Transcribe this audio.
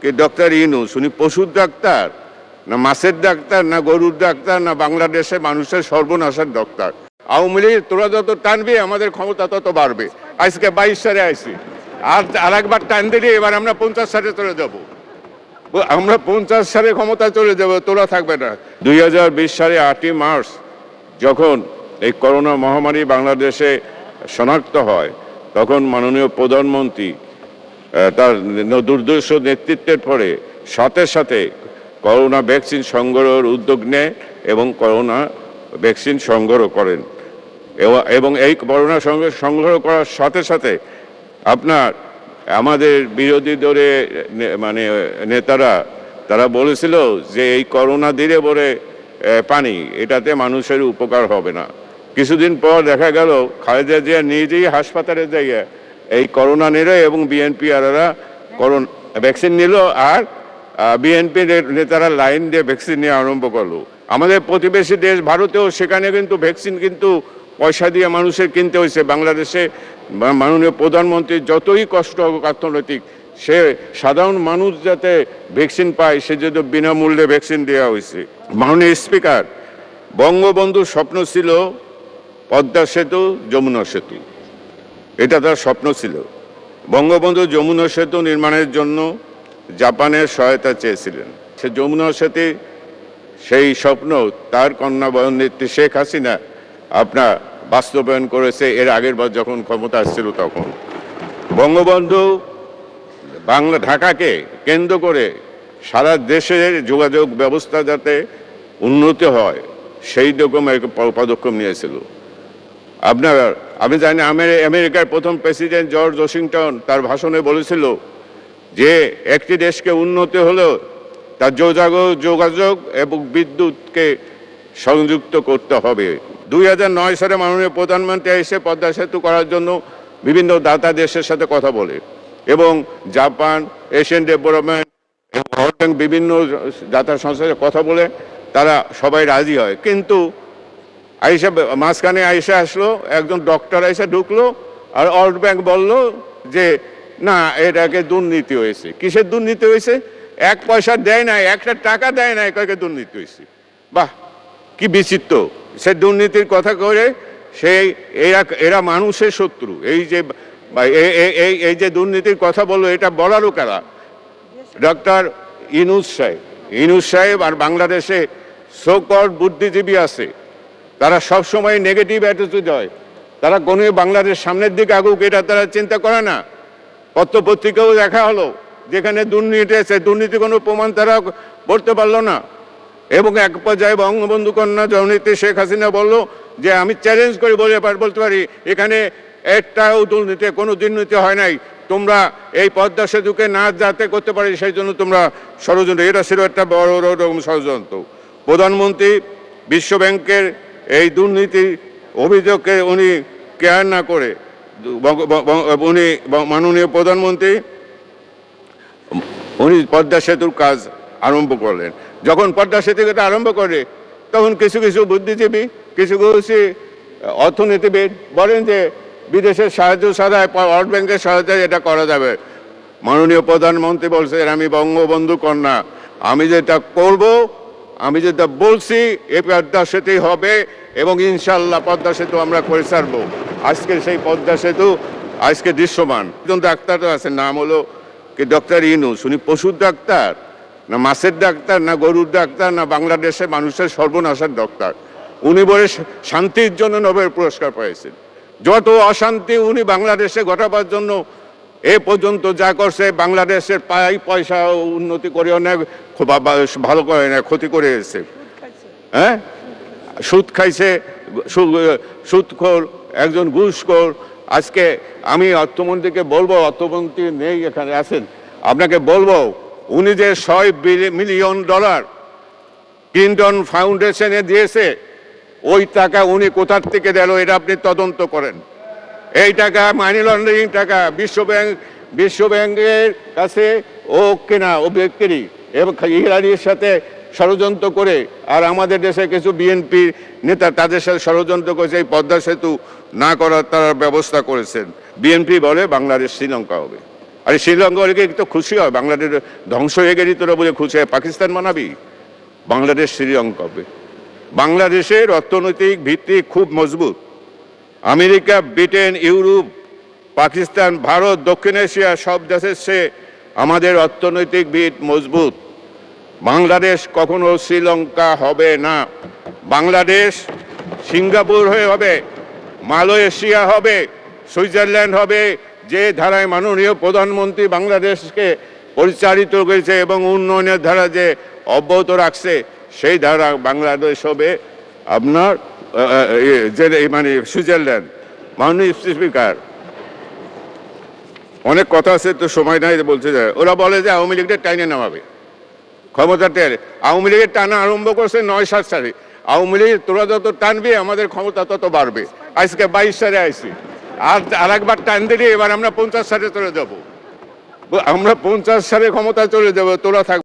কি ডক্টর ইউনূস উনি পশুর ডাক্তার না মাছের ডাক্তার না গরুর ডাক্তার না বাংলাদেশে মানুষের সর্বনাশের ডাক্তার? আওয়ামী লীগ তোরা যত টানবি আমাদের ক্ষমতা তত বাড়বে। আজকে 22 সালে আইছি, আর একবার টান দিলে এবার আমরা 50 সালে চলে যাব। আমরা 50 সালে ক্ষমতা চলে যাব, তোরা থাকবে না। 2020 সালে 8ই মার্চ যখন এই করোনা মহামারী বাংলাদেশে শনাক্ত হয়, তখন মাননীয় প্রধানমন্ত্রী তার দুর্দর্শ নেতৃত্বের পরে সাথে সাথে করোনা ভ্যাকসিন সংগ্রহের উদ্যোগ নেয় এবং করোনা ভ্যাকসিন সংগ্রহ করেন। এবং এই করোনা সংগ্রহ করার সাথে সাথে আপনার আমাদের বিরোধী দলে মানে নেতারা তারা বলেছিল যে এই করোনা দিলে বলে পানি, এটাতে মানুষের উপকার হবে না। কিছুদিন পর দেখা গেল খালেদা জিয়া নিজেই হাসপাতালে যাইয়া এই করোনা নিল এবং বিএনপি আররা করোনা ভ্যাকসিন নিল, আর বিএনপি নেতারা লাইন দিয়ে ভ্যাকসিন নিয়ে আরম্ভ করলো। আমাদের প্রতিবেশী দেশ ভারতেও সেখানে কিন্তু ভ্যাকসিন কিন্তু পয়সা দিয়ে মানুষের কিনতে হয়েছে। বাংলাদেশে মাননীয় প্রধানমন্ত্রী যতই কষ্ট হোক অর্থনৈতিক, সে সাধারণ মানুষ যাতে ভ্যাকসিন পায় সেজন্য বিনামূল্যে ভ্যাকসিন দেওয়া হয়েছে। মাননীয় স্পিকার, বঙ্গবন্ধুর স্বপ্ন ছিল পদ্মা সেতু, যমুনা সেতু, এটা তার স্বপ্ন ছিল। বঙ্গবন্ধু যমুনা সেতু নির্মাণের জন্য জাপানের সহায়তা চেয়েছিলেন। সে যমুনা সেতু সেই স্বপ্ন তার কন্যা নেত্রী শেখ হাসিনা আপনার বাস্তবায়ন করেছে এর আগের বার যখন ক্ষমতা আসছিল তখন। বঙ্গবন্ধু ঢাকাকে কেন্দ্র করে সারা দেশের যোগাযোগ ব্যবস্থা যাতে উন্নতি হয় সেই রকম পদক্ষেপ নিয়েছিল। আপনার আমি জানি আমেরিকার প্রথম প্রেসিডেন্ট জর্জ ওয়াশিংটন তার ভাষণে বলেছিল যে একটি দেশকে উন্নতি হলেও তার যোগাযোগ এবং বিদ্যুৎকে সংযুক্ত করতে হবে। 2009 সালে মাননীয় প্রধানমন্ত্রী এসে পদ্মা সেতু করার জন্য বিভিন্ন দাতা দেশের সাথে কথা বলে এবং জাপান, এশিয়ান ডেভেলপমেন্ট এবং বিভিন্ন দাতা সংস্থার সাথে কথা বলে তারা সবাই রাজি হয়। কিন্তু আইসা মাঝখানে আইসা আসলো একজন ডক্টর আইসা ঢুকলো, আর ওয়ার্ল্ড ব্যাংক বলল যে না, এটাকে দুর্নীতি হয়েছে। কিসের দুর্নীতি হয়েছে? 1 পয়সা দেয় নাই, 1 টাকা দেয় নাই, কয়েকে দুর্নীতি হয়েছে। বাহ, কি বিচিত্র! সে দুর্নীতির কথা করে এরা মানুষের শত্রু। এই যে দুর্নীতির কথা বললো, এটা বলারও কারা? ডক্টর ইউনূস সাহেব আর বাংলাদেশে সোকল বুদ্ধিজীবী আছে, তারা সবসময় নেগেটিভ অ্যাটিটিউড হয়। তারা কোনো বাংলাদেশ সামনের দিকে আগুক এটা তারা চিন্তা করে না। পত্রপত্রিকাও দেখা হলো যেখানে দুর্নীতি আছে, দুর্নীতি কোনো প্রমাণ তারা করতে পারলো না। এবং এক পর্যায়ে বঙ্গবন্ধু কন্যা জননেত্রী শেখ হাসিনা বলল যে আমি চ্যালেঞ্জ করে বলতে পারি এখানে একটাও দুর্নীতি, কোনো দুর্নীতি হয় নাই, তোমরা এই পদ্মা সেতুকে না যাতে করতে পারি সেই জন্য তোমরা ষড়যন্ত্র। এটা ছিল একটা বড় রকম ষড়যন্ত্র। প্রধানমন্ত্রী বিশ্বব্যাংকের এই দুর্নীতির অভিযোগকে উনি কেয়ার না করে উনি মাননীয় প্রধানমন্ত্রী উনি পদ্মা সেতুর কাজ আরম্ভ করলেন। যখন পদ্মা সেতুকে আরম্ভ করে তখন কিছু কিছু বুদ্ধিজীবী, কিছু কিছু অর্থনীতিবিদ বলেন যে বিদেশের সাহায্য ছাড়াই ওয়ার্ল্ড ব্যাংকের সহায়তায় এটা করা যাবে। মাননীয় প্রধানমন্ত্রী বলছেন আমি বঙ্গবন্ধু কন্যা, আমি যেটা করব, আমি যেটা বলছি এই পদ্মা সেতুই হবে এবং ইনশাল্লাহ পদ্মা সেতু আমরা করে ছাড়বো। আজকে সেই পদ্মা সেতু আজকে দৃশ্যমান। একজন ডাক্তার আছেন, নাম হলো কি ডক্টর ইউনূস, উনি পশুর ডাক্তার না মাছের ডাক্তার না গরুর ডাক্তার না বাংলাদেশে মানুষের সর্বনাশের ডাক্তার? উনি বলে শান্তির জন্য নোবেল পুরস্কার পেয়েছেন। যত অশান্তি উনি বাংলাদেশে ঘটাবার জন্য এ পর্যন্ত যা করছে, বাংলাদেশের পয়সা উন্নতি করে অনেক ভালো করে না, ক্ষতি করে এসেছে। হ্যাঁ, সুদ খাইছে, সুদখোর, একজন ঘুষখোর। আজকে আমি অর্থমন্ত্রীকে বলবো, অর্থমন্ত্রী নেই এখানে আছেন, আপনাকে বলবো উনি যে $100 মিলিয়ন ক্লিন্টন ফাউন্ডেশনে দিয়েছে, ওই টাকা উনি কোথার থেকে দিল এটা আপনি তদন্ত করেন। এই টাকা মানি লন্ডারিং টাকা, বিশ্বব্যাংকের কাছে ও কেনা, ও বিক্রি এবং ইরানির সাথে ষড়যন্ত্র করে, আর আমাদের দেশে কিছু বিএনপি নেতা তাদের সাথে ষড়যন্ত্র করেছে এই পদ্মা সেতু না করার তারা ব্যবস্থা করেছেন। বিএনপি বলে বাংলাদেশ শ্রীলঙ্কা হবে, আর শ্রীলঙ্কা তো খুশি হয়, বাংলাদেশ ধ্বংস হয়ে গেলি তোরা বলে খুশি হয়, পাকিস্তান মানাবি? বাংলাদেশ শ্রীলঙ্কা হবে। বাংলাদেশের অর্থনৈতিক ভিত্তি খুব মজবুত। America, Britain, Europe, Pakistan, Bharat, দক্ষিণ এশিয়া সব দেশের চেয়ে আমাদের অর্থনৈতিক ভিত মজবুত। বাংলাদেশ কখনো শ্রীলঙ্কা হবে না। বাংলাদেশ সিঙ্গাপুর হয়ে হবে, মালয়েশিয়া হবে, সুইজারল্যান্ড হবে। যে ধারায় মাননীয় প্রধানমন্ত্রী বাংলাদেশকে পরিচালিত করেছে এবং উন্নয়নের ধারা যে অব্যাহত রাখছে, সেই ধারা বাংলাদেশ হবে আপনার যে মানে সুইজারল্যান্ড। মাননীয় স্পিকার, অনেক কথা আছে তো সময় নাই বলতে যায়। ওরা বলে যে আওয়ামী লীগের টাইনে নামাবে ক্ষমতাতে। আওয়ামী লীগের টানা আরম্ভ করছে 9-7 সালে। আওয়ামী লীগ তোরা যত টানবি আমাদের ক্ষমতা তত বাড়বে। আজকে 22 সালে আইসি, আর একবার টান দিলে এবার আমরা 50 সালে চলে যাব। আমরা 50 সালে ক্ষমতা চলে যাব, তোরা থাকবে।